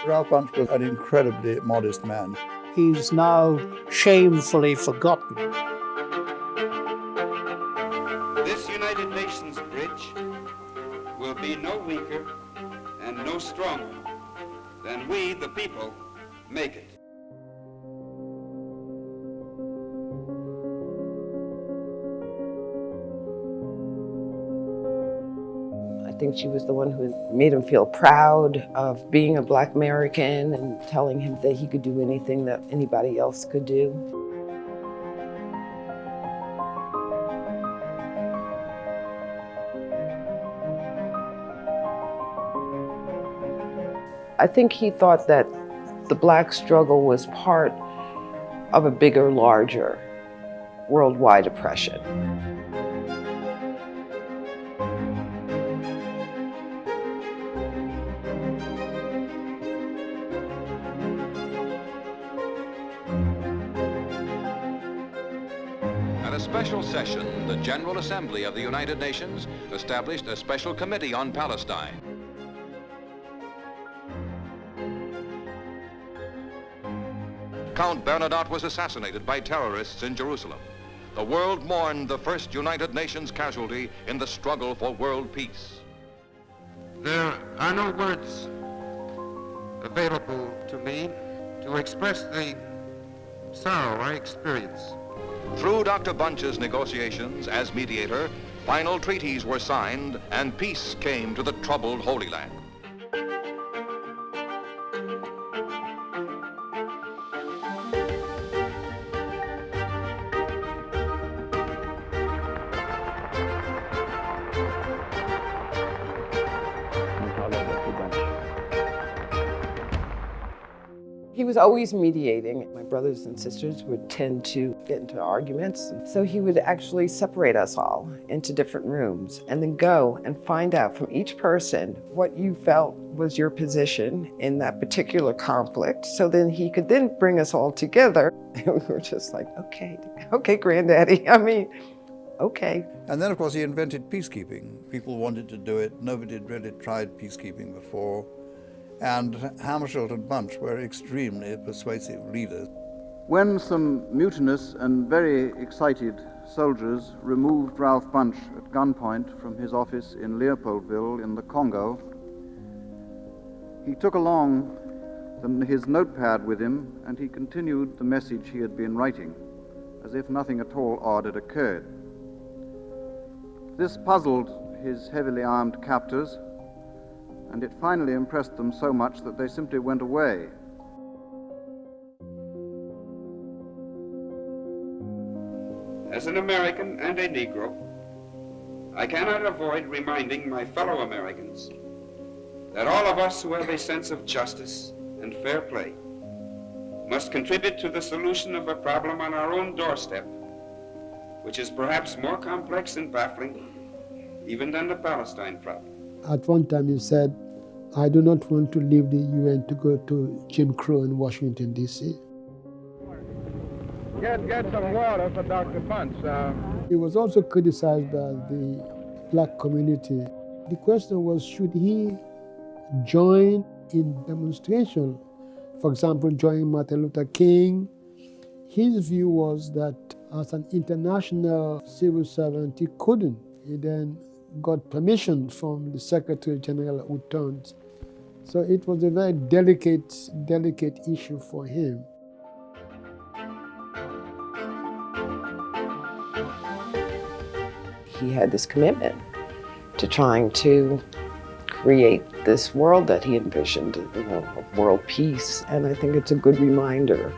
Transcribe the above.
Ralph Bunch was an incredibly modest man. He's now shamefully forgotten. This United Nations bridge will be no weaker and no stronger than we, the people, make it. I think she was the one who made him feel proud of being a Black American and telling him that he could do anything that anybody else could do. I think he thought that the Black struggle was part of a bigger, larger worldwide oppression. At a special session, the General Assembly of the United Nations established a special committee on Palestine. Count Bernadotte was assassinated by terrorists in Jerusalem. The world mourned the first United Nations casualty in the struggle for world peace. There are no words available to me to express the sorrow I experience. Through Dr. Bunch's negotiations as mediator, final treaties were signed and peace came to the troubled Holy Land. He was always mediating. My brothers and sisters would tend to get into arguments. So he would actually separate us all into different rooms and then go and find out from each person what you felt was your position in that particular conflict. So then he could then bring us all together. And we were just like, okay, Granddaddy. I mean, okay. And then, of course, he invented peacekeeping. People wanted to do it. Nobody had really tried peacekeeping before. And Hammarskjöld and Bunch were extremely persuasive leaders. When some mutinous and very excited soldiers removed Ralph Bunch at gunpoint from his office in Leopoldville in the Congo, he took along his notepad with him and he continued the message he had been writing, as if nothing at all odd had occurred. This puzzled his heavily armed captors, and it finally impressed them so much that they simply went away. As an American and a Negro, I cannot avoid reminding my fellow Americans that all of us who have a sense of justice and fair play must contribute to the solution of a problem on our own doorstep, which is perhaps more complex and baffling even than the Palestine problem. At one time he said, I do not want to leave the UN to go to Jim Crow in Washington, D.C. Get some water for Dr. Bunch. He was also criticized by the Black community. The question was, should he join in demonstration? For example, join Martin Luther King. His view was that as an international civil servant, he couldn't. He then got permission from the Secretary General who turned. So it was a very delicate issue for him. He had this commitment to trying to create this world that he envisioned, of world peace. And I think it's a good reminder